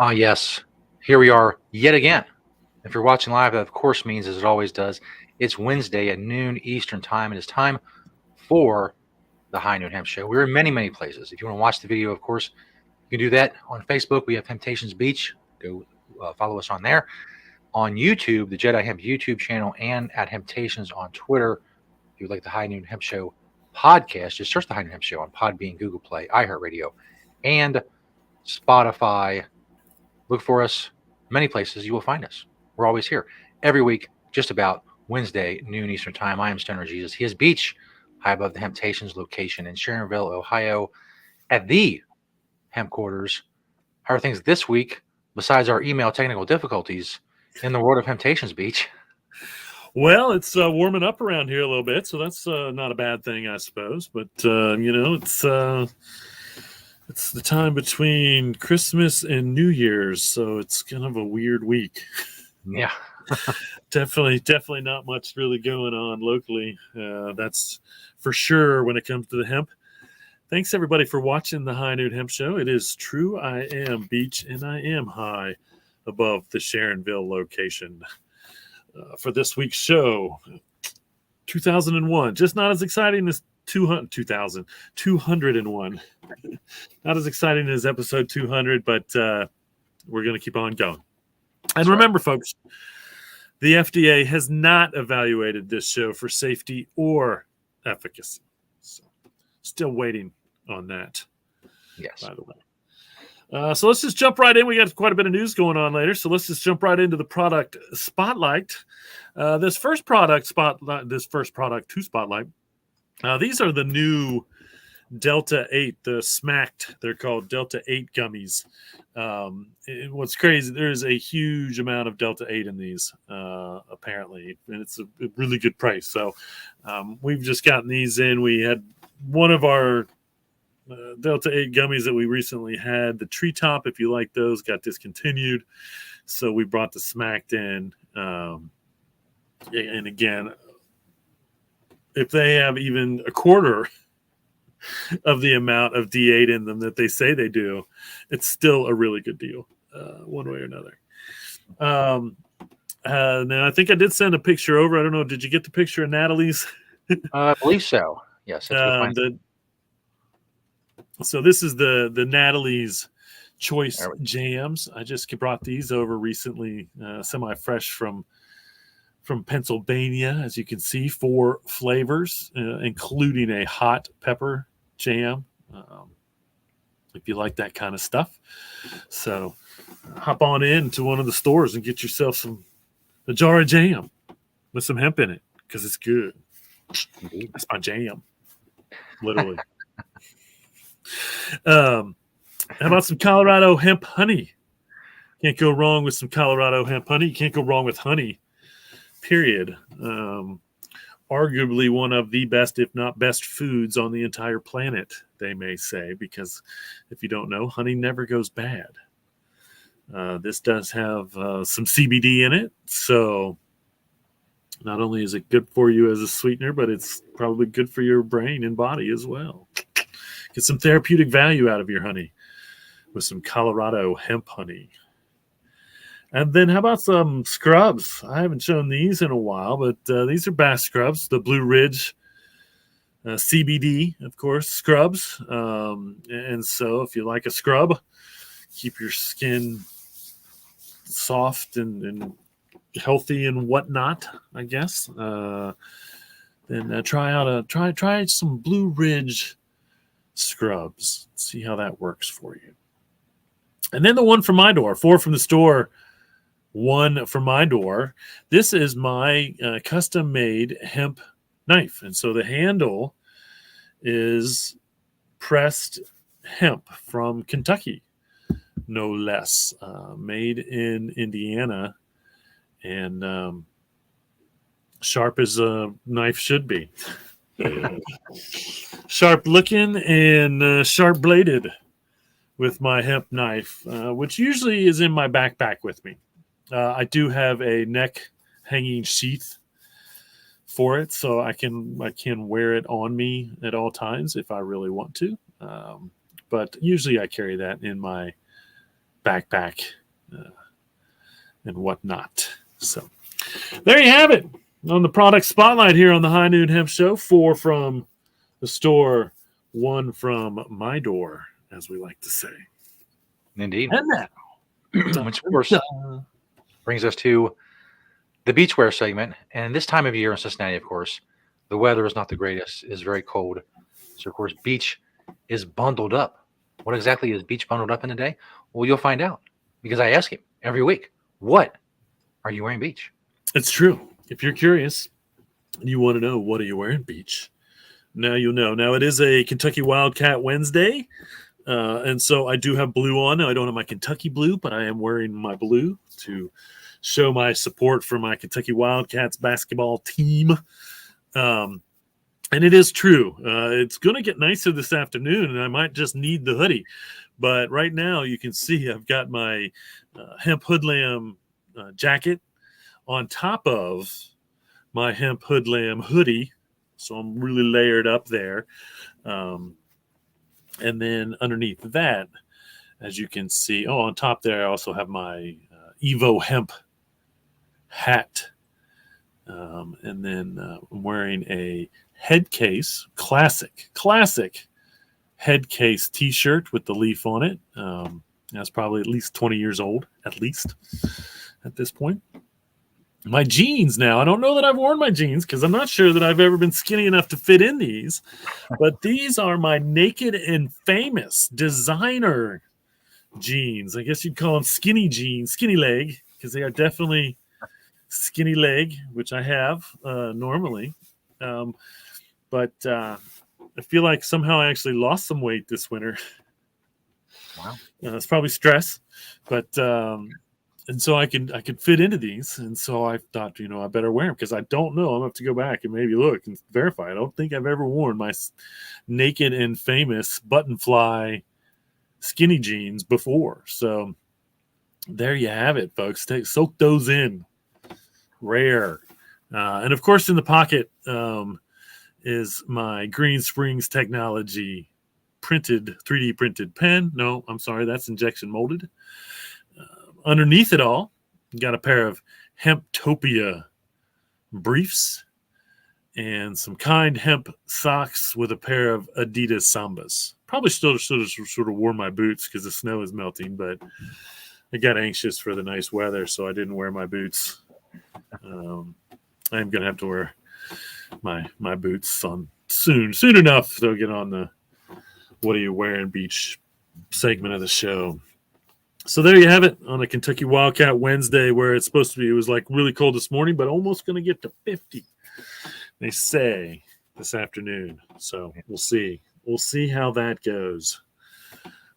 Yes, here we are yet again. If you're watching live, that of course means, as it always does, it's Wednesday at noon Eastern Time. It is time for the High Noon Hemp Show. We're in many, many places. If you want to watch the video, of course, you can do that on Facebook. We have Temptations Beach. Go follow us on there. On YouTube, the Jedi Hemp YouTube channel, and at Temptations on Twitter. If you would like the High Noon Hemp Show podcast, just search the High Noon Hemp Show on Podbean, Google Play, iHeartRadio, and Spotify. Look for us many places. You will find us. We're always here every week, just about Wednesday, noon Eastern Time. I am Stoner Jesus. He is Beach, high above the Temptations location in Sharonville, Ohio, at the Hemp Quarters. How are things this week, besides our email technical difficulties, in the world of Temptations Beach? Well, it's warming up around here a little bit, so that's not a bad thing, I suppose. But it's the time between Christmas and New Year's, so it's kind of a weird week. Yeah. Definitely not much really going on locally. That's for sure when it comes to the hemp. Thanks, everybody, for watching the High Noon Hemp Show. It is true. I am Beach, and I am high above the Sharonville location. For this week's show, 2001. Just not as exciting as 201. Not as exciting as episode 200, but we're going to keep on going. And remember, folks, the FDA has not evaluated this show for safety or efficacy. So, still waiting on that. Yes. By the way. So let's just jump right in. We got quite a bit of news going on later, so let's just jump right into the product spotlight. This first product to spotlight. These are the new Delta 8, the smacked. They're called Delta 8 gummies. What's crazy, there's a huge amount of Delta 8 in these, apparently, and it's a really good price. So we've just gotten these in. We had one of our Delta 8 gummies that we recently had, the Treetop, if you like those, got discontinued. So we brought the smacked in. And again, if they have even a quarter of the amount of D8 in them that they say they do, it's still a really good deal, one way or another. Now, I think I did send a picture over. I don't know. Did you get the picture of Natalie's? I believe so. Yes. So this is the Natalie's Choice Jams. I just brought these over recently, semi-fresh from Pennsylvania, as you can see, 4 flavors, including a hot pepper jam, if you like that kind of stuff. So hop on in to one of the stores and get yourself a jar of jam with some hemp in it, because it's good. That's my jam, literally. How about some Colorado hemp honey? Can't go wrong with some Colorado hemp honey. You can't go wrong with honey, period. Arguably one of the best, if not best, foods on the entire planet, they may say, because if you don't know, honey never goes bad. This does have some CBD in it, so not only is it good for you as a sweetener, but it's probably good for your brain and body as well. Get some therapeutic value out of your honey with some Colorado hemp honey. And then how about some scrubs? I haven't shown these in a while, but these are bath scrubs, the Blue Ridge CBD, of course, scrubs. And so if you like a scrub, keep your skin soft and healthy and whatnot, I guess, then try some Blue Ridge scrubs. See how that works for you. And then the one from my door, 4 from the store, 1 from my door. This is my custom-made hemp knife. And so the handle is pressed hemp from Kentucky, no less, made in Indiana, and sharp as a knife should be. Sharp looking and sharp bladed with my hemp knife, which usually is in my backpack with me. I do have a neck hanging sheath for it, so I can wear it on me at all times if I really want to. But usually I carry that in my backpack and whatnot. So there you have it on the product spotlight here on the High Noon Hemp Show. 4 from the store, 1 from my door, as we like to say. Indeed. And now, Which, of course, brings us to the beachwear segment. And this time of year in Cincinnati, of course, the weather is not the greatest. It's very cold. So, of course, Beach is bundled up. What exactly is Beach bundled up in today? Well, you'll find out because I ask him every week, what are you wearing, Beach? It's true. If you're curious and you want to know what are you wearing, Beach, now you'll know. Now, it is a Kentucky Wildcat Wednesday. And so I do have blue on. Now, I don't have my Kentucky blue, but I am wearing my blue to show my support for my Kentucky Wildcats basketball team. And it is true. It's going to get nicer this afternoon, and I might just need the hoodie. But right now, you can see I've got my hemp hoodlam jacket on top of my hemp hoodlam hoodie. So I'm really layered up there. And then underneath that, as you can see, on top there, I also have my Evo hemp hat. And then I'm wearing a head case, classic head case t-shirt with the leaf on it. That's probably at least 20 years old, at least at this point. My jeans now, I don't know that I've worn my jeans because I'm not sure that I've ever been skinny enough to fit in these, but these are my Naked and Famous designer jeans. I guess you'd call them skinny jeans, skinny leg, because they are definitely skinny leg, which I have normally. But I feel like somehow I actually lost some weight this winter. Wow. It's probably stress, but and so I could fit into these, and so I thought, I better wear them because I don't know. I'm gonna have to go back and maybe look and verify. I don't think I've ever worn my Naked and Famous button fly skinny jeans before. So there you have it, folks. Soak those in. Rare. And of course, in the pocket is my Green Springs Technology 3D printed pen. No, I'm sorry, that's injection molded. Underneath it all, you got a pair of Hemptopia briefs and some Kind hemp socks with a pair of Adidas Sambas. Probably still sort of wore my boots because the snow is melting, but I got anxious for the nice weather, so I didn't wear my boots. I'm going to have to wear my boots on soon enough. They'll get on the What Are You Wearing Beach segment of the show. So there you have it on a Kentucky Wildcat Wednesday, where it's supposed to be. It was like really cold this morning, but almost going to get to 50, they say, this afternoon. So we'll see. We'll see how that goes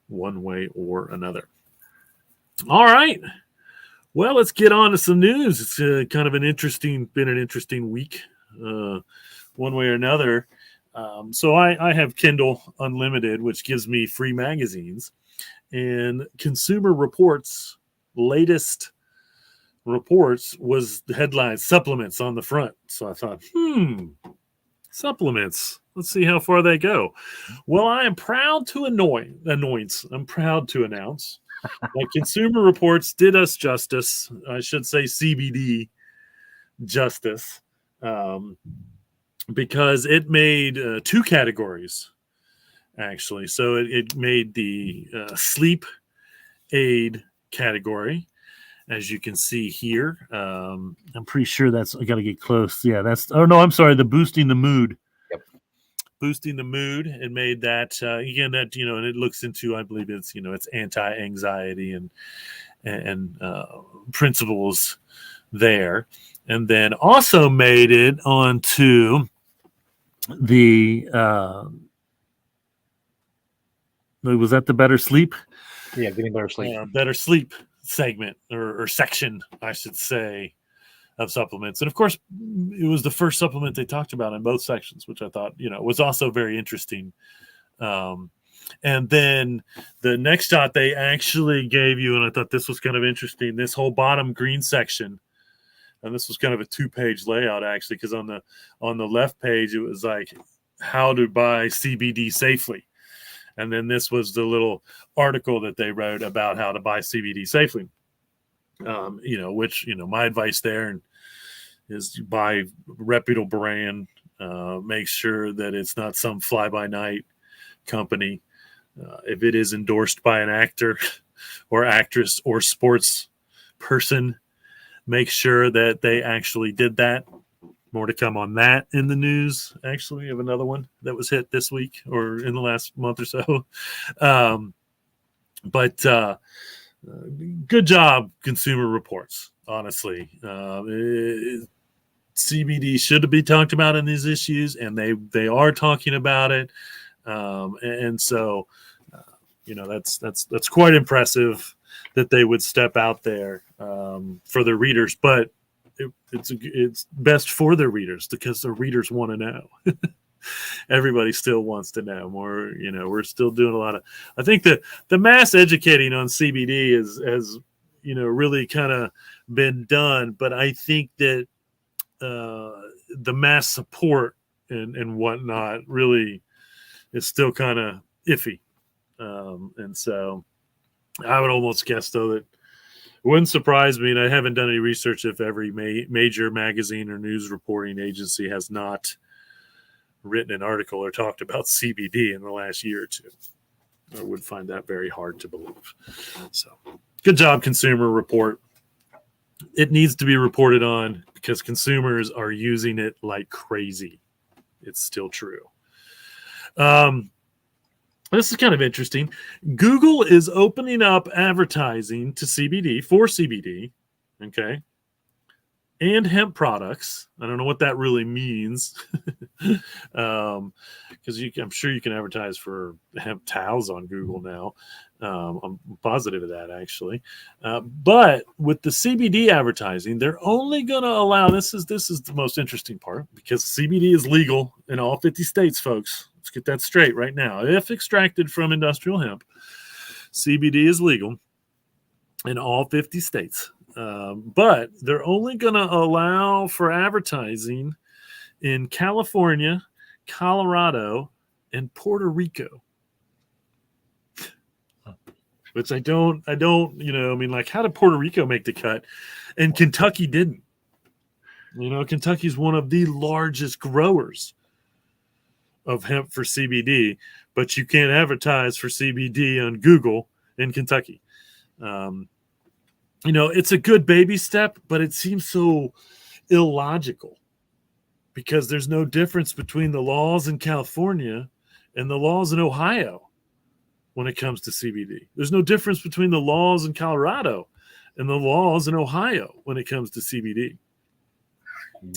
one way or another. All right. Well, let's get on to some news. It's kind of been an interesting week, one way or another. So I have Kindle Unlimited, which gives me free magazines. And Consumer Reports' latest reports was the headline supplements on the front. So I thought, supplements. Let's see how far they go. Well, I am proud to announce that Consumer Reports did us justice. I should say CBD justice, because it made 2 categories, actually. So it made the sleep aid category, as you can see here. I'm pretty sure I got to get close. Yeah, the boosting the mood. Yep. Boosting the mood, and made that again, that and it looks into, I believe it's it's anti-anxiety and principles there, and then also made it onto the was that the better sleep? Yeah, getting better sleep. Better sleep segment or section, I should say, of supplements. And of course, it was the first supplement they talked about in both sections, which I thought, was also very interesting. And then the next shot they actually gave you, and I thought this was kind of interesting, this whole bottom green section. And this was kind of a 2-page layout, actually, because on the left page, it was like how to buy CBD safely. And then this was the little article that they wrote about how to buy CBD safely. Which my advice there is buy reputable brand. Make sure that it's not some fly-by-night company. If it is endorsed by an actor or actress or sports person, make sure that they actually did that. More to come on that in the news, actually, of another one that was hit this week or in the last month or so. But good job, Consumer Reports, honestly. CBD should be talked about in these issues, and they are talking about it. And so, that's quite impressive that they would step out there for their readers. But it's best for their readers because their readers want to know. Everybody still wants to know more. We're still doing a lot of. I think that the mass educating on CBD has really kind of been done, but I think that the mass support and whatnot really is still kind of iffy. And so I would almost guess, though, that it wouldn't surprise me, and I haven't done any research if every major magazine or news reporting agency has not written an article or talked about CBD in the last year or two. I would find that very hard to believe. So good job, Consumer Report. It needs to be reported on because consumers are using it like crazy. It's still true. This is kind of interesting. Google is opening up advertising to CBD for CBD, okay, and hemp products. I don't know what that really means, because I'm sure you can advertise for hemp towels on Google now. I'm positive of that, actually. But with the CBD advertising, they're only going to allow. This is the most interesting part because CBD is legal in all 50 states, folks. Let's get that straight right now. If extracted from industrial hemp, CBD is legal in all 50 states. But they're only going to allow for advertising in California, Colorado, and Puerto Rico. Which I don't, how did Puerto Rico make the cut? And Kentucky didn't. Kentucky's one of the largest growers of hemp for CBD, but you can't advertise for CBD on Google in Kentucky. It's a good baby step, but it seems so illogical because there's no difference between the laws in California and the laws in Ohio when it comes to CBD. There's no difference between the laws in Colorado and the laws in Ohio when it comes to CBD.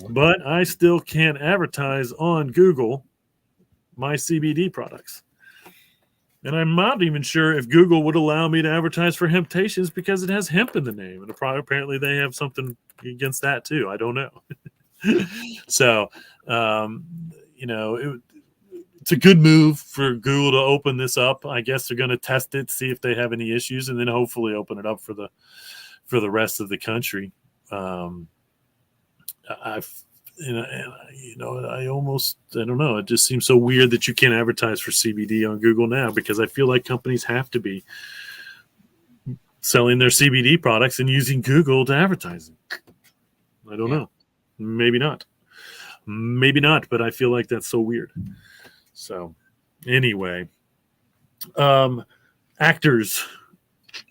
But I still can't advertise on Google my CBD products. And I'm not even sure if Google would allow me to advertise for Hemptations because it has hemp in the name. And apparently they have something against that too. I don't know. So, it's a good move for Google to open this up. I guess they're going to test it, see if they have any issues, and then hopefully open it up for the rest of the country. I don't know. It just seems so weird that you can't advertise for CBD on Google now because I feel like companies have to be selling their CBD products and using Google to advertise them. I don't know. Maybe not, but I feel like that's so weird. So anyway, actors.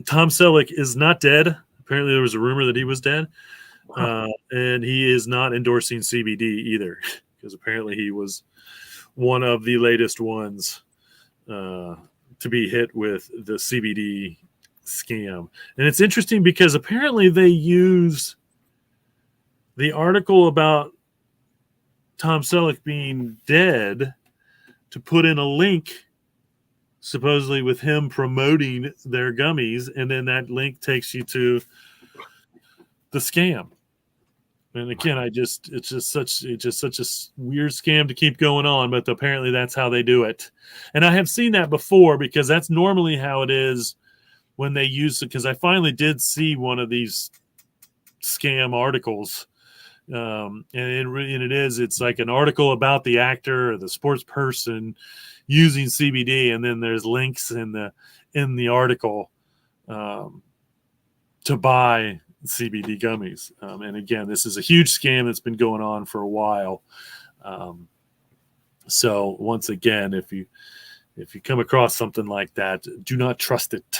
Tom Selleck is not dead. Apparently there was a rumor that he was dead. And he is not endorsing CBD either, because apparently he was one of the latest ones to be hit with the CBD scam. And it's interesting because apparently they use the article about Tom Selleck being dead to put in a link, supposedly with him promoting their gummies, and then that link takes you to the scam. And again, it's just such a weird scam to keep going on, but apparently that's how they do it. And I have seen that before because that's normally how it is when they use it. Because I finally did see one of these scam articles, It's like an article about the actor or the sports person using CBD, and then there's links in the article to buy CBD gummies. And again, this is a huge scam that's been going on for a while. So once again, if you come across something like that, do not trust it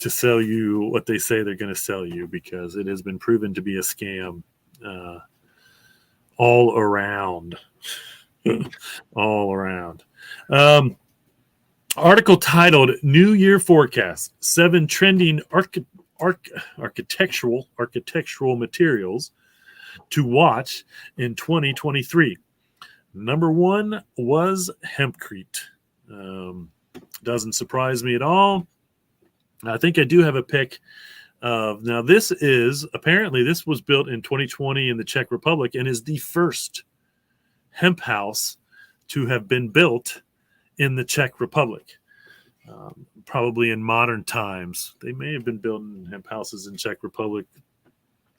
to sell you what they say they're going to sell you, because it has been proven to be a scam all around. All around. Article titled "New Year Forecast: 7 Trending Architectural Materials to Watch in 2023." Number 1 was hempcrete. Doesn't surprise me at all. I think I do have a pic of, now this was built in 2020 in the Czech Republic, and is the first hemp house to have been built in the Czech Republic. Probably in modern times. They may have been building hemp houses in Czech Republic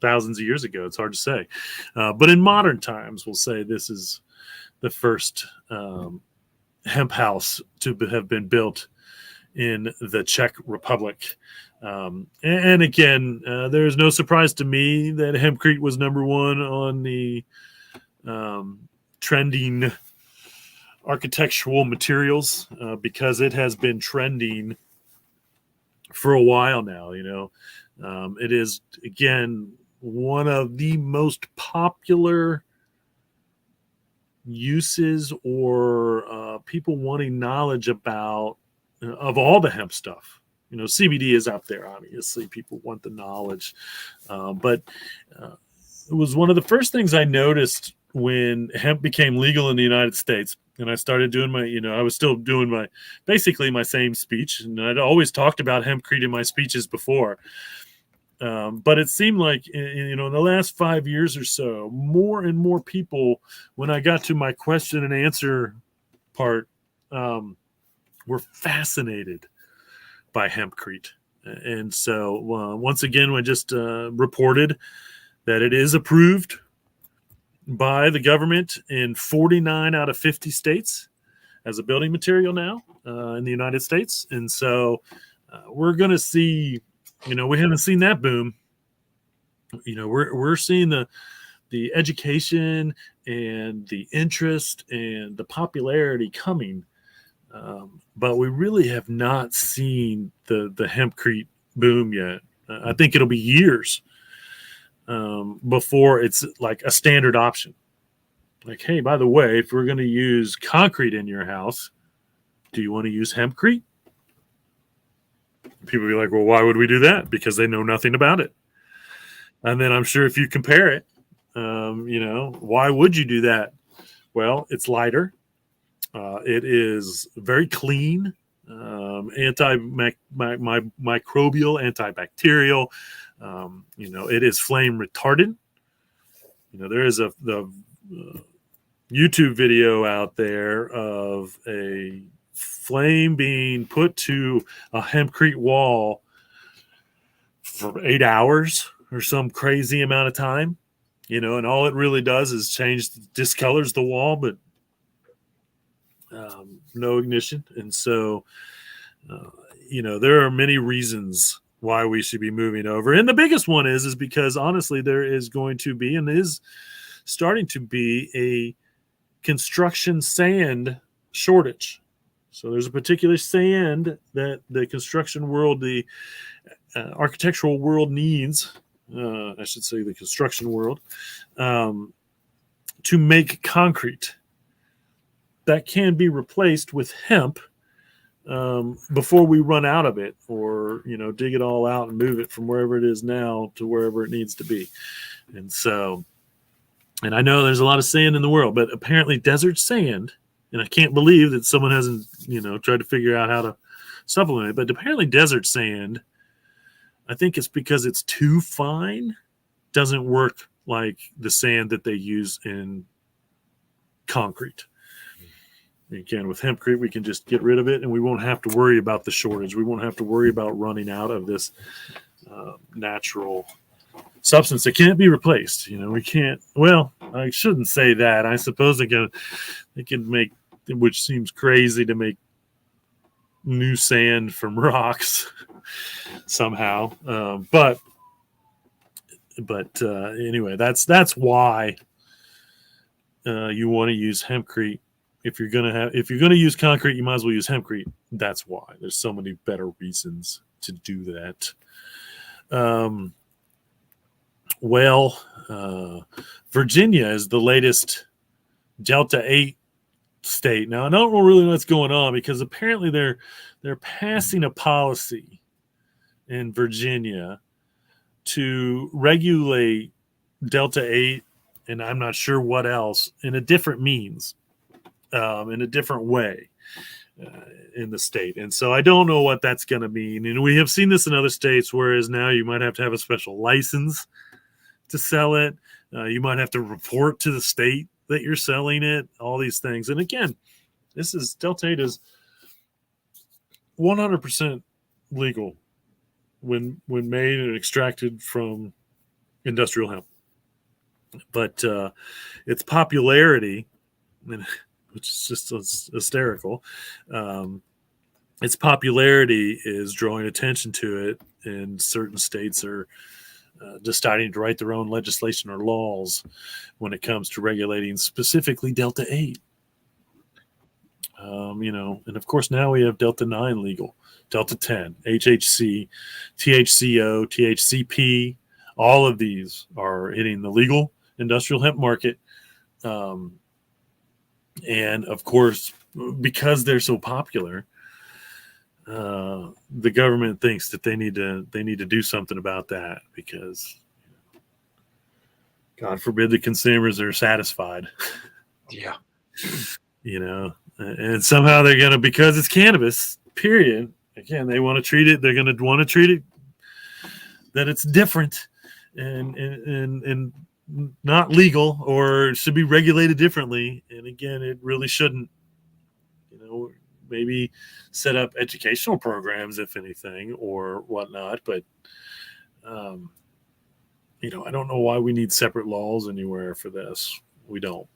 thousands of years ago. It's hard to say. But in modern times, we'll say this is the first hemp house to have been built in the Czech Republic. And again, there's no surprise to me that hempcrete was number 1 on the trending architectural materials, because it has been trending for a while now. It is, again, one of the most popular uses, or people wanting knowledge about, of all the hemp stuff. CBD is out there, obviously. People want the knowledge. But it was one of the first things I noticed when hemp became legal in the United States. And I started doing I was still doing basically my same speech. And I'd always talked about hempcrete in my speeches before. But it seemed like, in the last 5 years or so, more and more people, when I got to my question and answer part, were fascinated by hempcrete. And so once again, I just reported that it is approved by the government in 49 out of 50 states as a building material now in the United States. And so we're going to see, we haven't seen that boom. We're seeing the education and the interest and the popularity coming. But we really have not seen the hempcrete boom yet. I think it'll be years before it's like a standard option. Like, hey, by the way, if we're going to use concrete in your house, do you want to use hempcrete? People will be like, well, why would we do that? Because they know nothing about it. And then I'm sure if you compare it, why would you do that? Well, it's lighter. It is very clean, microbial, antibacterial. It is flame retardant. There is the YouTube video out there of a flame being put to a hempcrete wall for 8 hours or some crazy amount of time, and all it really does is discolors the wall, but no ignition. And so, there are many reasons why we should be moving over. And the biggest one is because honestly, there is going to be, and is starting to be, a construction sand shortage. So there's a particular sand that the construction world, the architectural world needs, I should say the construction world, to make concrete that can be replaced with hemp before we run out of it, or dig it all out and move it from wherever it is now to wherever it needs to be. And so, and I know there's a lot of sand in the world, but apparently desert sand, and I can't believe that someone hasn't tried to figure out how to supplement it, but apparently desert sand, I think it's because it's too fine, doesn't work like the sand that they use in concrete. Again, with hempcrete, we can just get rid of it, and we won't have to worry about the shortage. We won't have to worry about running out of this natural substance that can't be replaced. We can't. Well, I shouldn't say that. I suppose they can make, which seems crazy to make new sand from rocks somehow. But anyway, that's why you want to use hempcrete. If you're gonna use concrete, you might as well use hempcrete. That's why. There's so many better reasons to do that. Virginia is the latest Delta 8 state. Now, I don't really know what's going on, because apparently they're passing a policy in Virginia to regulate Delta 8, and I'm not sure what else, in a different means, in a different way in the state. And so I don't know what that's going to mean. And we have seen this in other states, whereas now you might have to have a special license to sell it. You might have to report to the state that you're selling it, all these things. And again, Delta 8 is 100% legal when made and extracted from industrial hemp. But its popularity, which is just hysterical, its popularity is drawing attention to it, and certain states are deciding to write their own legislation or laws when it comes to regulating specifically Delta 8. And of course now we have Delta 9 legal, Delta 10, HHC, THCO, THCP. All of these are hitting the legal industrial hemp market. And of course, because they're so popular, the government thinks that they need to do something about that, because God forbid the consumers are satisfied. Yeah. And somehow they're going to, because it's cannabis, period. Again, they want to treat it. They're going to want to treat it that it's different and not legal, or should be regulated differently. And again, it really shouldn't. Maybe set up educational programs, if anything, or whatnot. But I don't know why we need separate laws anywhere for this. We don't.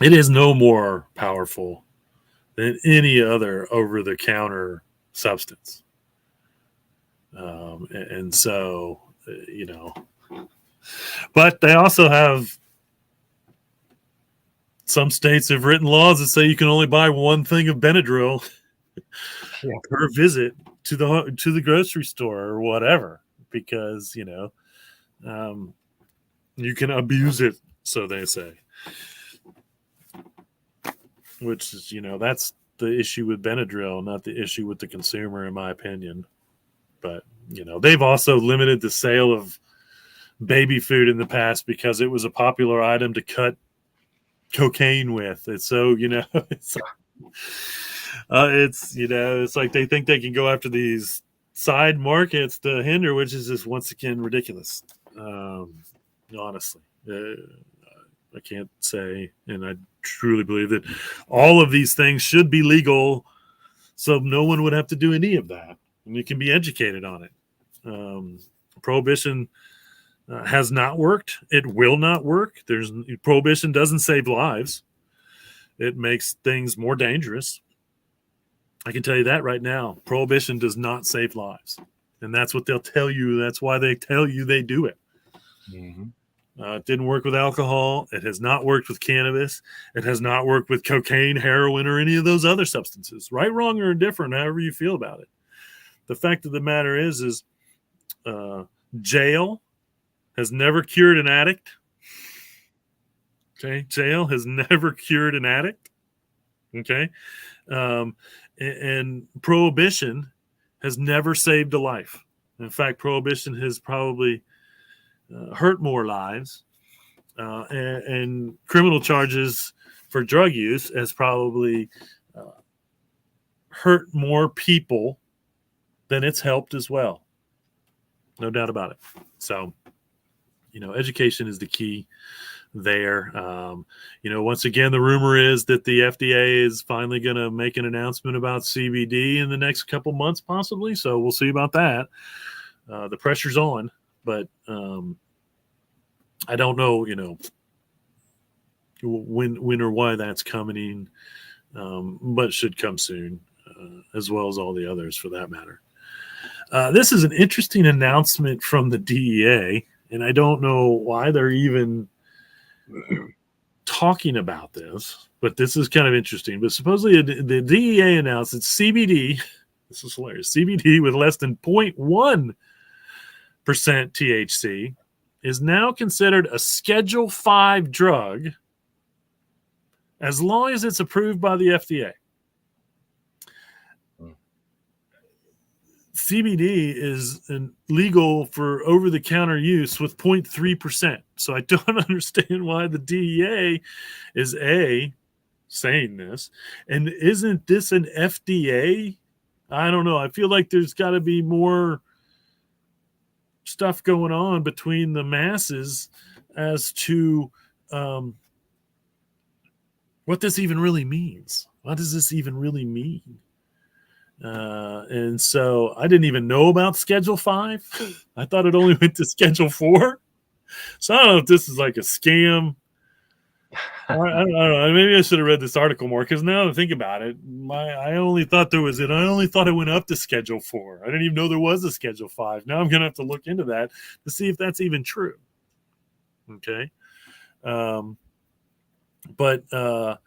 It is no more powerful than any other over-the-counter substance. And so, but they also have, some states have written laws that say you can only buy one thing of Benadryl per visit to the grocery store or whatever, because you can abuse it, so they say. Which is, that's the issue with Benadryl, not the issue with the consumer, in my opinion. But they've also limited the sale of baby food in the past because it was a popular item to cut cocaine with. It's so it's like they think they can go after these side markets to hinder, which is just once again ridiculous. Honestly, I can't say, and I truly believe that all of these things should be legal, so no one would have to do any of that, and you can be educated on it. Prohibition has not worked. It will not work. Prohibition doesn't save lives. It makes things more dangerous. I can tell you that right now. Prohibition does not save lives. And that's what they'll tell you. That's why they tell you they do it. Mm-hmm. It didn't work with alcohol. It has not worked with cannabis. It has not worked with cocaine, heroin, or any of those other substances. Right, wrong, or indifferent, however you feel about it. The fact of the matter is jail has never cured an addict. Okay, jail has never cured an addict. Okay, and prohibition has never saved a life. In fact, prohibition has probably hurt more lives, and criminal charges for drug use has probably hurt more people than it's helped as well. No doubt about it. So, education is the key there. Once again, the rumor is that the FDA is finally going to make an announcement about CBD in the next couple months, possibly. So we'll see about that. The pressure's on. but I don't know, when or why that's coming, but it should come soon, as well as all the others for that matter. This is an interesting announcement from the DEA, and I don't know why they're even talking about this, but this is kind of interesting. But supposedly the DEA announced that CBD, this is hilarious, CBD with less than 0.1% THC is now considered a Schedule 5 drug as long as it's approved by the FDA. CBD is legal for over-the-counter use with 0.3%. So I don't understand why the DEA is saying this. And isn't this an FDA? I don't know. I feel like there's got to be more stuff going on between the masses as to what this even really means. What does this even really mean? And so I didn't even know about Schedule 5. I thought it only went to Schedule 4. So I don't know if this is like a scam. I don't know. Maybe I should have read this article more, because now that I think about it, I only thought there was it. I only thought it went up to Schedule 4. I didn't even know there was a Schedule 5. Now I'm going to have to look into that to see if that's even true. Okay. But the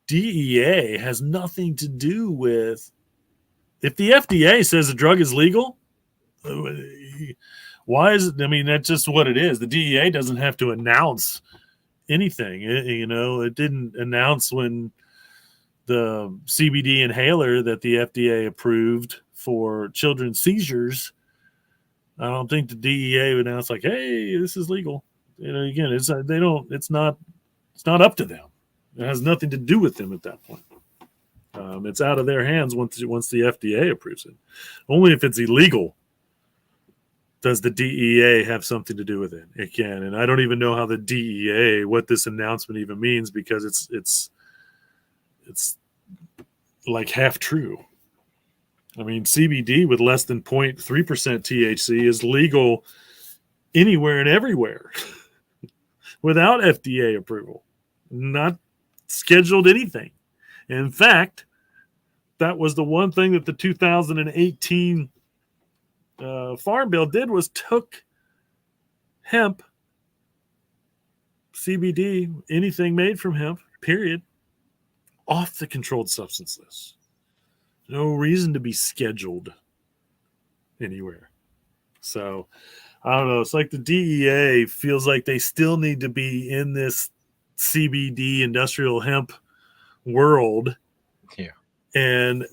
DEA has nothing to do with, if the FDA says a drug is legal, why is it? I mean, that's just what it is. The DEA doesn't have to announce anything. It didn't announce when the CBD inhaler that the FDA approved for children's seizures. I don't think the DEA would announce like, "Hey, this is legal." Again, it's not up to them. It has nothing to do with them at that point. It's out of their hands once the FDA approves it. Only if it's illegal does the DEA have something to do with it. It can, and I don't even know how the DEA, what this announcement even means, because it's like half true. I mean, CBD with less than 0.3% THC is legal anywhere and everywhere without FDA approval. Not scheduled anything. In fact, that was the one thing that the 2018 Farm Bill did, was took hemp, CBD, anything made from hemp, period, off the controlled substance list. No reason to be scheduled anywhere. So, I don't know. It's like the DEA feels like they still need to be in this CBD industrial hemp world. Yeah. And,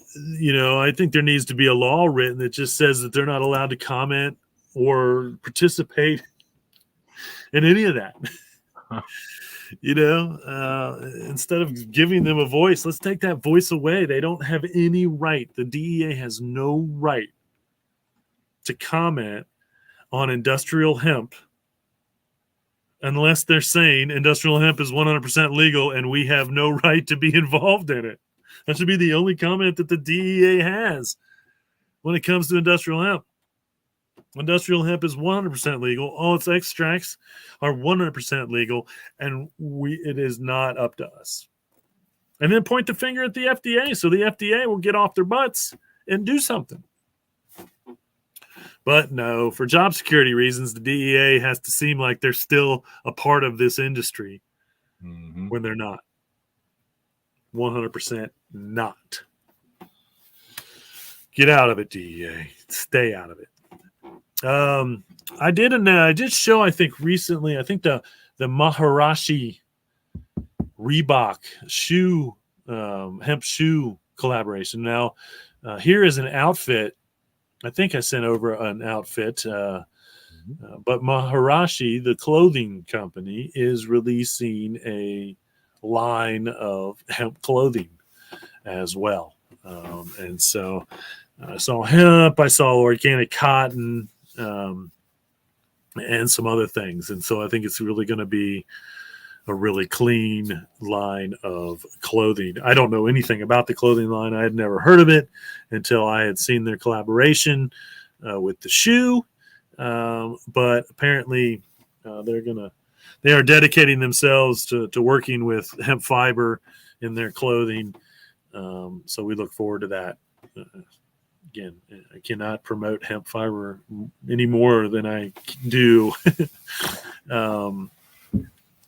I think there needs to be a law written that just says that they're not allowed to comment or participate in any of that. Huh. Instead of giving them a voice, let's take that voice away. They don't have any right. The DEA has no right to comment on industrial hemp unless they're saying industrial hemp is 100% legal and we have no right to be involved in it. That should be the only comment that the DEA has when it comes to industrial hemp. Industrial hemp is 100% legal. All its extracts are 100% legal, and it is not up to us. And then point the finger at the FDA, so the FDA will get off their butts and do something. But no, for job security reasons, the DEA has to seem like they're still a part of this industry when they're not. 100% not. Get out of it, DEA. Stay out of it. I did show, I think, recently, I think the Maharashi Reebok shoe, hemp shoe collaboration. Now, here is an outfit. I think I sent over an outfit, but Maharashi, the clothing company, is releasing a line of hemp clothing as well. And so I saw hemp, I saw organic cotton, and some other things. And so I think it's really going to be a really clean line of clothing. I don't know anything about the clothing line. I had never heard of it until I had seen their collaboration with the shoe. But apparently, they are dedicating themselves to working with hemp fiber in their clothing. So we look forward to that. Again, I cannot promote hemp fiber any more than I do.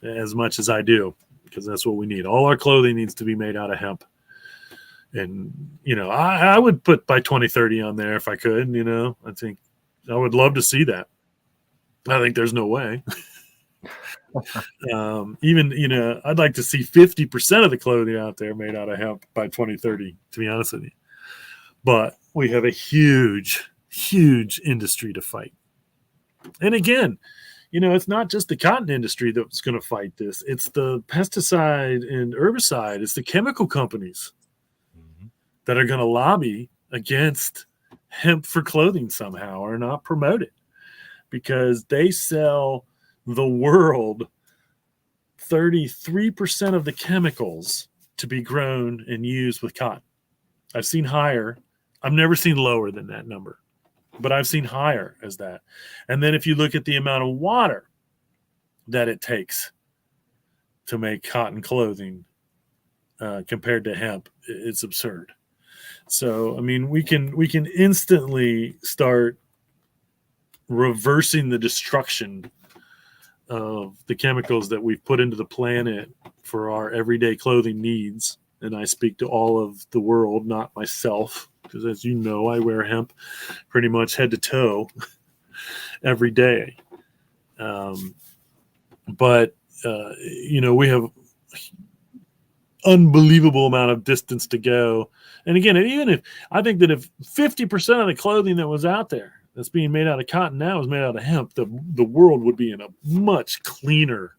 As much as I do, because that's what we need. All our clothing needs to be made out of hemp. And, I would put by 2030 on there if I could, I think I would love to see that. I think there's no way. Even, I'd like to see 50% of the clothing out there made out of hemp by 2030, to be honest with you. But we have a huge, huge industry to fight. And again, it's not just the cotton industry that's going to fight this. It's the pesticide and herbicide. It's the chemical companies that are going to lobby against hemp for clothing somehow or not promote it, because they sell the world 33% of the chemicals to be grown and used with cotton. I've seen higher. I've never seen lower than that number, but I've seen higher as that. And then if you look at the amount of water that it takes to make cotton clothing compared to hemp, it's absurd. So, I mean, we can instantly start reversing the destruction of the chemicals that we've put into the planet for our everyday clothing needs. And I speak to all of the world, not myself, because as you know, I wear hemp pretty much head to toe every day. But we have unbelievable amount of distance to go. And again, even if I think that if 50% of the clothing that was out there that's being made out of cotton now is made out of hemp, the world would be in a much cleaner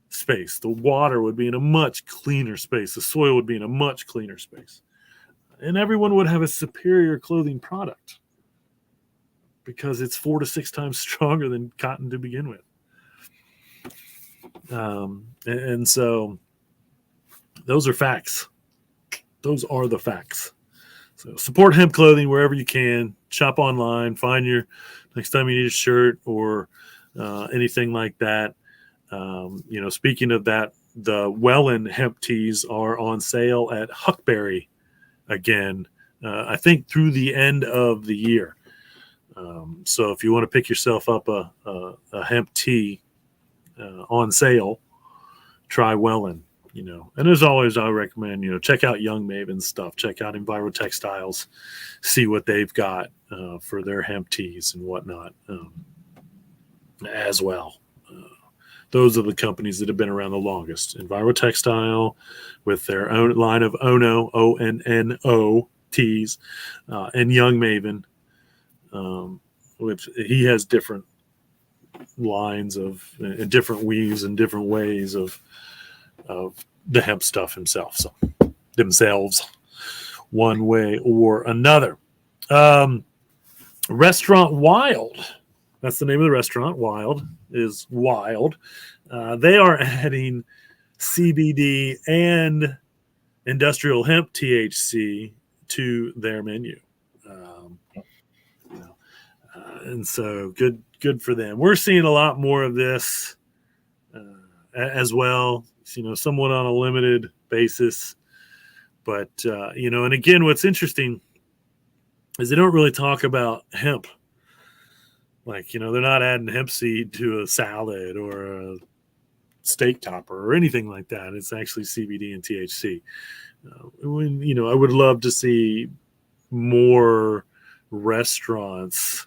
space. The water would be in a much cleaner space. The soil would be in a much cleaner space. And everyone would have a superior clothing product because it's 4 to 6 times stronger than cotton to begin with. And so those are facts. Those are the facts. So support hemp clothing wherever you can. Shop online. Find your next time you need a shirt or anything like that. Speaking of that, the Welland hemp tees are on sale at Huckberry again. I think through the end of the year. So if you want to pick yourself up a hemp tee on sale, try Welland. And as always, I recommend, check out Young Maven's stuff, check out Enviro Textiles, see what they've got for their hemp tees and whatnot as well. Those are the companies that have been around the longest. Enviro Textile with their own line of Ono, O-N-N-O tees, and Young Maven, which he has different lines of and different weaves and different ways of the hemp stuff themselves, one way or another. Restaurant Wild, that's the name of the restaurant. Wild is wild. They are adding CBD and industrial hemp THC to their menu. And so good for them. We're seeing a lot more of this as well, somewhat on a limited basis. But, and again, what's interesting is they don't really talk about hemp. Like, they're not adding hemp seed to a salad or a steak topper or anything like that. It's actually CBD and THC. I would love to see more restaurants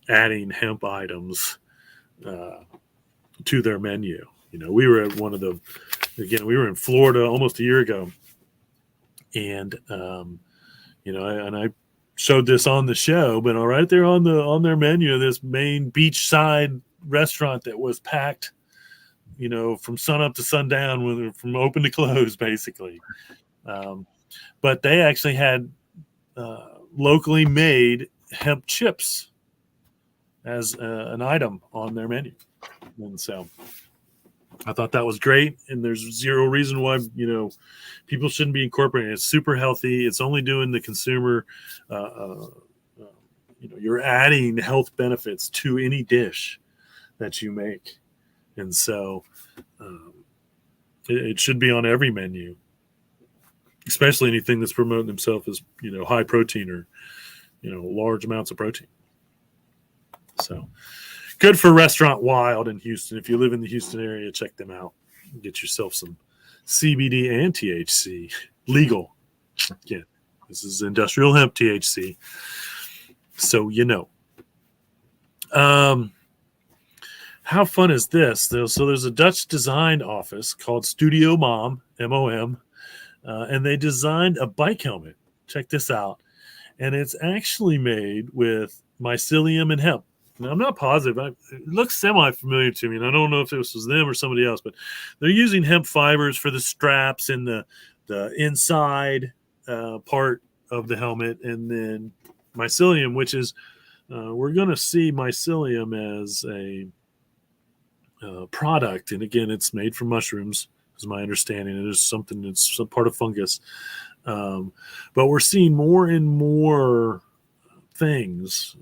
adding hemp items to their menu. We were at we were in Florida almost a year ago. And, I showed this on the show, but right there on their menu, this main beachside restaurant that was packed, from sun up to sundown, from open to close, basically. But they actually had locally made hemp chips as an item on their menu. And so I thought that was great, and there's zero reason why people shouldn't be incorporating it. It's super healthy. It's only doing the consumer. Uh, uh, you're adding health benefits to any dish that you make, and so um, it should be on every menu, especially anything that's promoting themselves as high protein or large amounts of protein. So good for Restaurant Wild in Houston. If you live in the Houston area, check them out. Get yourself some CBD and THC legal. Again, this is industrial hemp THC. So how fun is this? So there's a Dutch design office called Studio Mom, MOM, and they designed a bike helmet. Check this out. And it's actually made with mycelium and hemp. Now, I'm not positive. It looks semi-familiar to me, and I don't know if this was them or somebody else, but they're using hemp fibers for the straps and the inside part of the helmet, and then mycelium, which is we're going to see mycelium as a product. And again, it's made from mushrooms, is my understanding. It is something that's some part of fungus. But we're seeing more and more things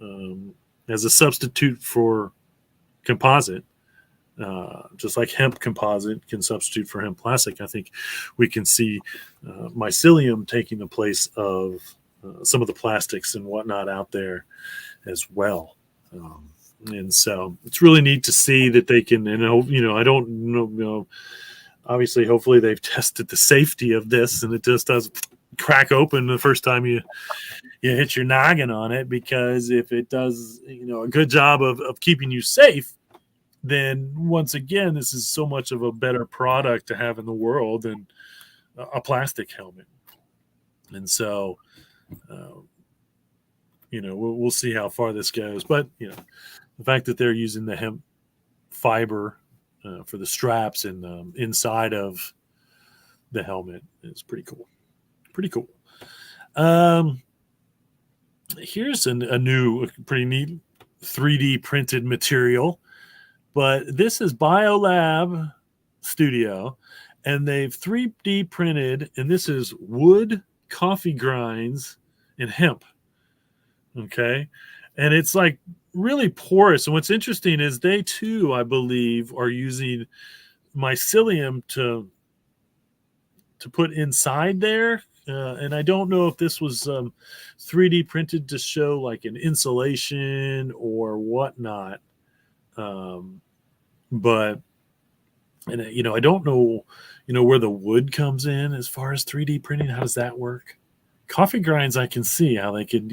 as a substitute for composite. Just like hemp composite can substitute for hemp plastic, I think we can see mycelium taking the place of some of the plastics and whatnot out there as well. And so it's really neat to see that they can, and I don't know, obviously, hopefully they've tested the safety of this, and it just doesn't crack open the first time you hit your noggin on it, because if it does, a good job of keeping you safe, then once again, this is so much of a better product to have in the world than a plastic helmet. And so, we'll see how far this goes. But, the fact that they're using the hemp fiber for the straps and inside of the helmet is pretty cool. Pretty cool. Here's a new, pretty neat 3D printed material. But this is BioLab Studio, and they've 3D printed, and this is wood, coffee grinds, and hemp. Okay. And it's like really porous. And what's interesting is they too, I believe, are using mycelium to put inside there. And I don't know if this was 3D printed to show like an insulation or whatnot. But, and I don't know, where the wood comes in as far as 3D printing. How does that work? Coffee grinds, I can see how they could,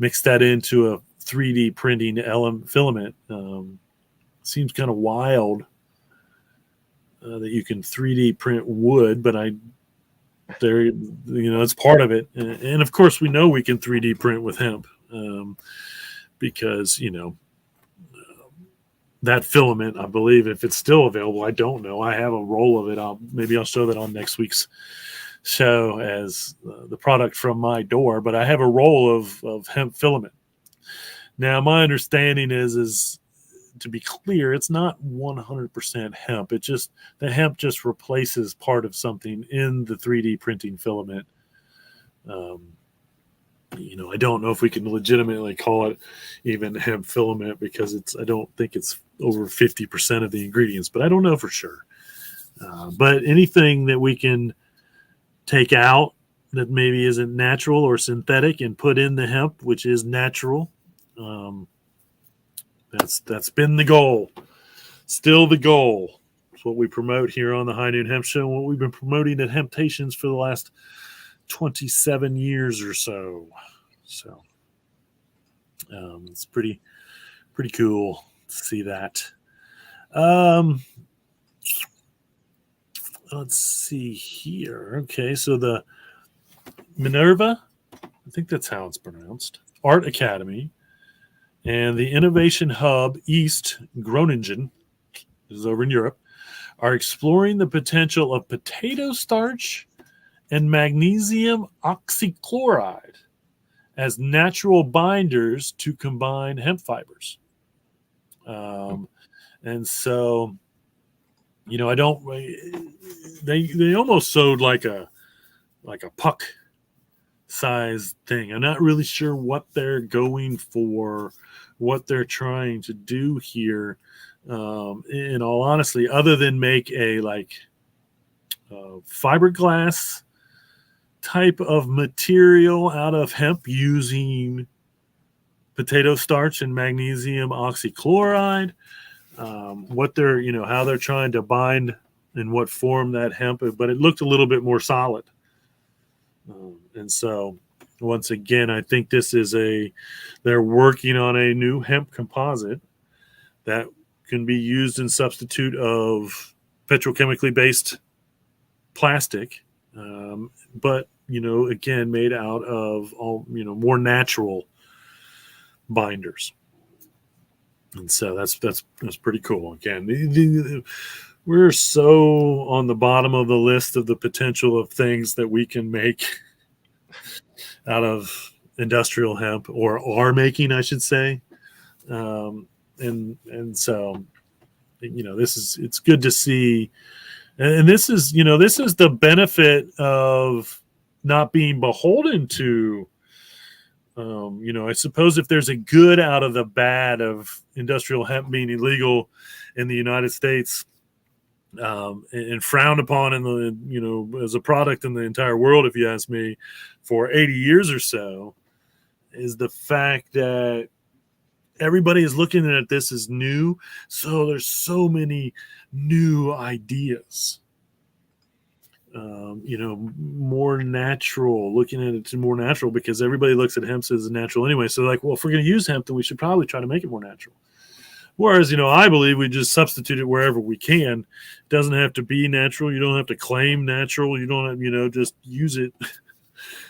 mix that into a 3D printing filament. Seems kind of wild that you can 3D print wood, but it's part of it. And of course, we know we can 3D print with hemp because, that filament, I believe, if it's still available, I don't know. I have a roll of it. Maybe I'll show that on next week's show as the product from my door. But I have a roll of hemp filament. Now, my understanding is to be clear, it's not 100% hemp. The hemp just replaces part of something in the 3D printing filament. I don't know if we can legitimately call it even hemp filament because I don't think it's over 50% of the ingredients, but I don't know for sure. But anything that we can take out that maybe isn't natural or synthetic and put in the hemp, which is natural, that's been the goal. Still the goal. It's what we promote here on the High Noon Hemp Show, and what we've been promoting at Hemptations for the last 27 years or so. So it's pretty cool to see that. Let's see here. Okay, so the Minerva, I think that's how it's pronounced, Art Academy, and the Innovation Hub East Groningen, this is over in Europe, are exploring the potential of potato starch and magnesium oxychloride as natural binders to combine hemp fibers. And so I don't. They almost sewed like a puck size thing. I'm not really sure what they're going for, what they're trying to do here. In all honesty, other than make a fiberglass type of material out of hemp using potato starch and magnesium oxychloride. What they're, how they're trying to bind in what form that hemp, but it looked a little bit more solid. And so, once again, I think they're working on a new hemp composite that can be used in substitute of petrochemically based plastic, but again, made out of all more natural binders. And so that's pretty cool. Again, we're so on the bottom of the list of the potential of things that we can make out of industrial hemp, or are making, I should say. And so, it's good to see. And this is the benefit of not being beholden to, I suppose if there's a good out of the bad of industrial hemp being illegal in the United States, and frowned upon in the, as a product in the entire world, if you ask me, for 80 years or so, is the fact that everybody is looking at this as new. So there's so many new ideas. More natural, looking at it more natural, because everybody looks at hemp as natural anyway. So like, well, if we're going to use hemp, then we should probably try to make it more natural. Whereas, I believe we just substitute it wherever we can. It doesn't have to be natural. You don't have to claim natural. You don't have, just use it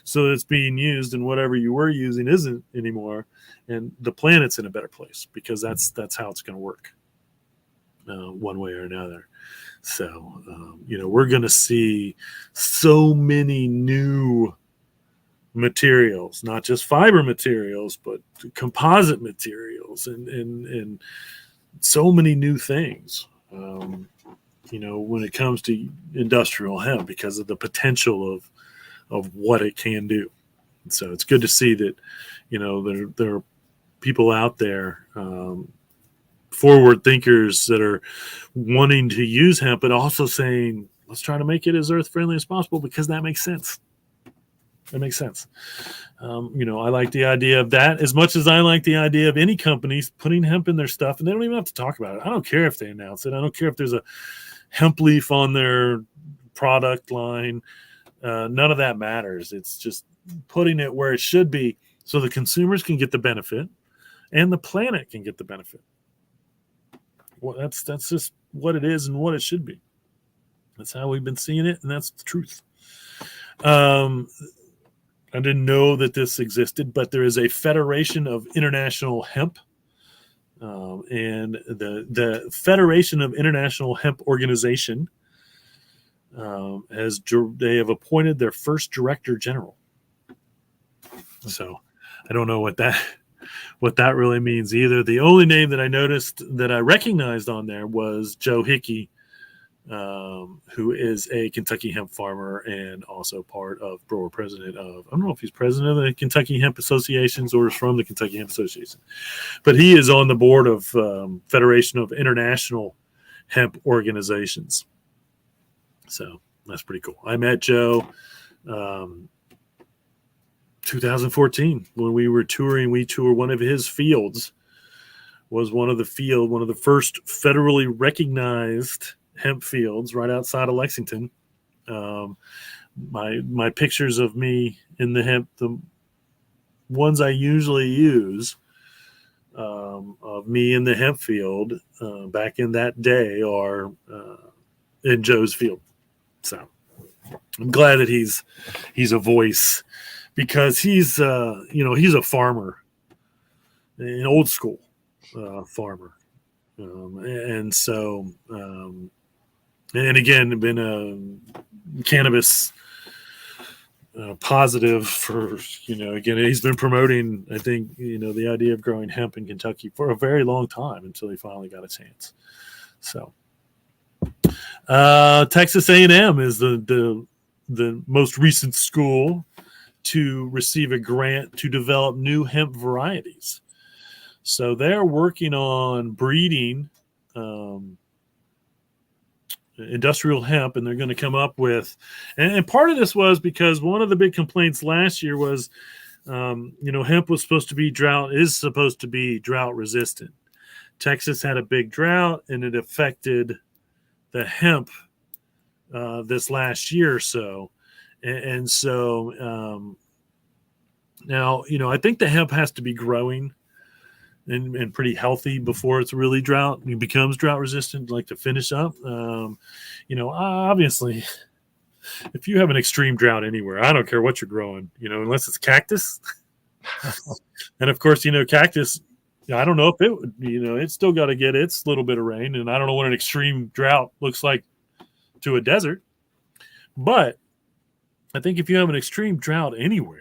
so that it's being used, and whatever you were using isn't anymore. And the planet's in a better place, because that's how it's going to work, one way or another. So, we're going to see so many new materials, not just fiber materials, but composite materials, and so many new things, when it comes to industrial hemp, because of the potential of what it can do. And so it's good to see that, there are people out there, forward thinkers, that are wanting to use hemp, but also saying, let's try to make it as earth friendly as possible, because that makes sense. That makes sense. I like the idea of that as much as I like the idea of any companies putting hemp in their stuff, and they don't even have to talk about it. I don't care if they announce it. I don't care if there's a hemp leaf on their product line. None of that matters. It's just putting it where it should be, so the consumers can get the benefit and the planet can get the benefit. Well, that's just what it is and what it should be. That's how we've been seeing it, and that's the truth. I didn't know that this existed, but there is a Federation of International Hemp, and the Federation of International Hemp Organization they have appointed their first director general. So I don't know what that really means either. The only name that I noticed that I recognized on there was Joe Hickey, who is a Kentucky hemp farmer and also part of, or president of, I don't know if he's president of the Kentucky Hemp Associations or is from the Kentucky Hemp Association, but he is on the board of Federation of International Hemp Organizations. So that's pretty cool. I met Joe 2014 when we were touring. We toured one of his fields, was one of the first federally recognized hemp fields right outside of Lexington. My pictures of me in the hemp, the ones I usually use, of me in the hemp field back in that day, are in Joe's field. So I'm glad that he's a voice, because he's a farmer, an old school farmer, and so and again, been a cannabis positive for, again, he's been promoting, I think, the idea of growing hemp in Kentucky for a very long time, until he finally got a chance. So Texas A&M is the most recent school to receive a grant to develop new hemp varieties. So they're working on breeding industrial hemp, and they're going to come up with. And part of this was because one of the big complaints last year was, hemp was supposed to be is supposed to be drought resistant. Texas had a big drought, and it affected the hemp this last year or so. And so now, I think the hemp has to be growing and pretty healthy before it's really it becomes drought resistant, like to finish up. Obviously, if you have an extreme drought anywhere, I don't care what you're growing, unless it's cactus. And of course, cactus, I don't know if it would, it's still got to get its little bit of rain. And I don't know what an extreme drought looks like to a desert. But I think if you have an extreme drought anywhere,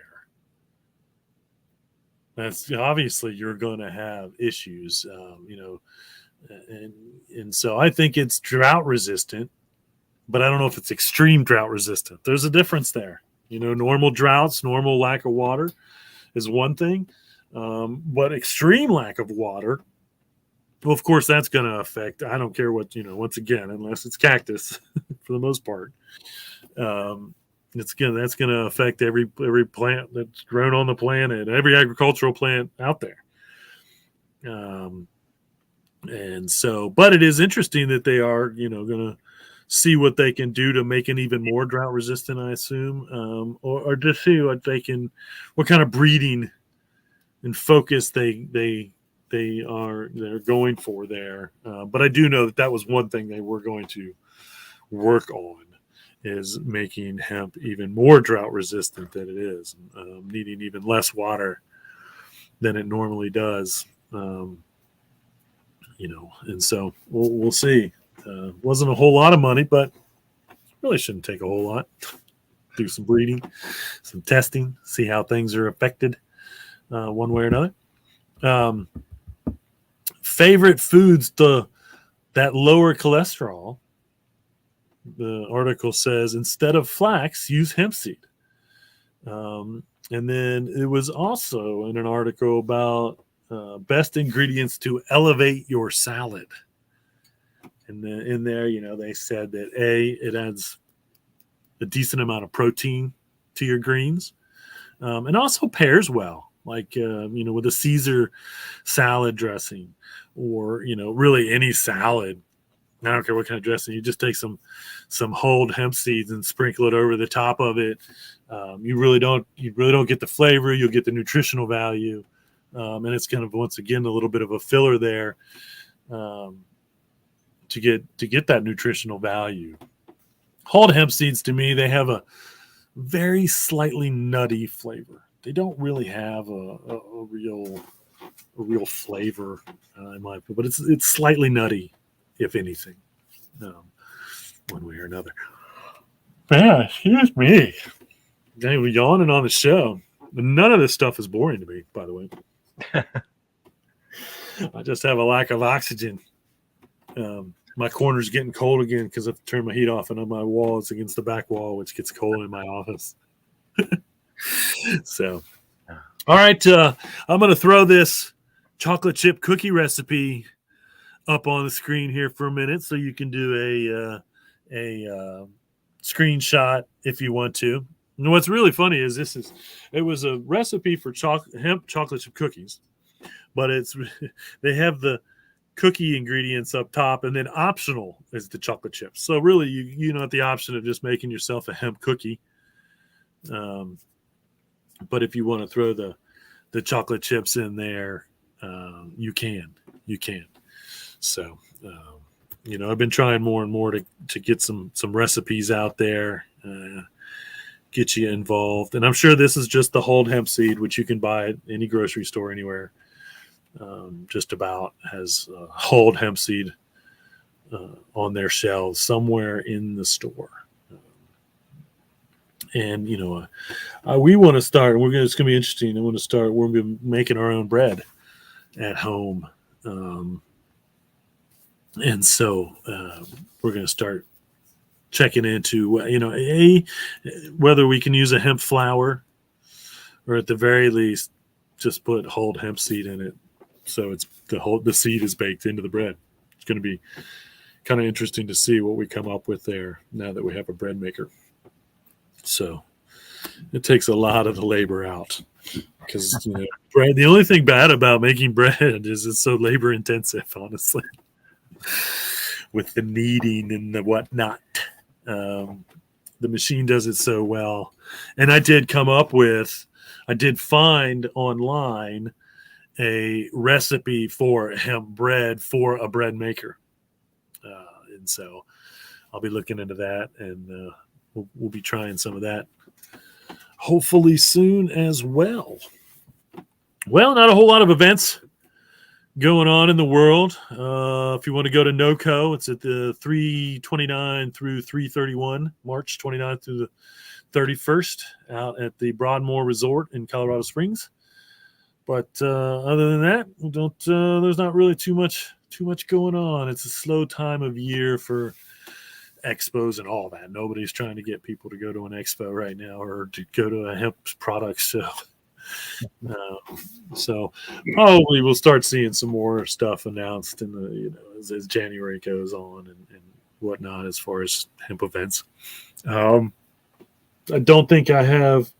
that's obviously you're going to have issues, and so I think it's drought resistant, but I don't know if it's extreme drought resistant. There's a difference there. Normal droughts, normal lack of water is one thing, but extreme lack of water, well, of course, that's going to affect. I don't care what once again, unless it's cactus, for the most part. That's going to affect every plant that's grown on the planet, every agricultural plant out there. And so, but it is interesting that they are, going to see what they can do to make it even more drought resistant, I assume, or to see what kind of breeding and focus they're going for there. But I do know that was one thing they were going to work on, is making hemp even more drought resistant than it is, needing even less water than it normally does. And so we'll see. Wasn't a whole lot of money, but really shouldn't take a whole lot. Do some breeding, some testing, see how things are affected one way or another. Favorite foods that lower cholesterol. The article says, instead of flax, use hemp seed. And then it was also in an article about best ingredients to elevate your salad. And then in there, they said that it adds a decent amount of protein to your greens, and also pairs well, like with a Caesar salad dressing, or really any salad. I don't care what kind of dressing. You just take some whole hemp seeds and sprinkle it over the top of it. You really don't get the flavor. You'll get the nutritional value, and it's kind of, once again, a little bit of a filler there to get that nutritional value. Whole hemp seeds, to me, they have a very slightly nutty flavor. They don't really have a real flavor, in my opinion, but it's slightly nutty, if anything, one way or another. Yeah, excuse me. Dang, we're yawning on the show. None of this stuff is boring to me, by the way. I just have a lack of oxygen. My corner's getting cold again because I've turned my heat off, and on my wall it's against the back wall, which gets cold in my office. So, all right, I'm going to throw this chocolate chip cookie recipe up on the screen here for a minute, so you can do a screenshot if you want to. And what's really funny is it was a recipe for hemp chocolate chip cookies, but they have the cookie ingredients up top, and then optional is the chocolate chips. So really, you have the option of just making yourself a hemp cookie. But if you want to throw the chocolate chips in there, you can. So, I've been trying more and more to get some recipes out there, get you involved. And I'm sure this is just the whole hemp seed, which you can buy at any grocery store anywhere. Just about has whole hemp seed on their shelves somewhere in the store. And, we want to start, it's going to be interesting. We're going to be making our own bread at home. And so we're going to start checking into whether we can use a hemp flower, or at the very least just put whole hemp seed in it, so it's the seed is baked into the bread. It's going to be kind of interesting to see what we come up with there now that we have a bread maker. So it takes a lot of the labor out, because bread. The only thing bad about making bread is it's so labor intensive, honestly, with the kneading and the whatnot. The machine does it so well, and I did find online a recipe for hemp bread for a bread maker, and so I'll be looking into that, and we'll be trying some of that hopefully soon as well. Well, not a whole lot of events going on in the world. If you want to go to NOCO, it's at the 329 through 331, March 29th through the 31st, out at the Broadmoor Resort in Colorado Springs. But other than that, there's not really too much going on. It's a slow time of year for expos and all that. Nobody's trying to get people to go to an expo right now or to go to a hemp product show. So probably we'll start seeing some more stuff announced in the as January goes on and whatnot as far as hemp events. I don't think I have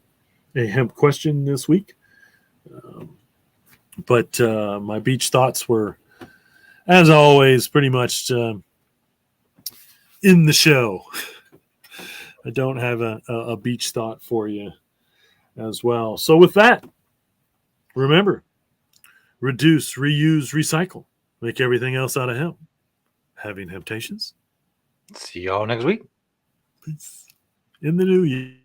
a hemp question this week, but my beach thoughts were, as always, pretty much in the show. I don't have a beach thought for you as well. So with that, remember, reduce, reuse, recycle. Make everything else out of hemp. Having temptations. See y'all next week. Peace. In the new year.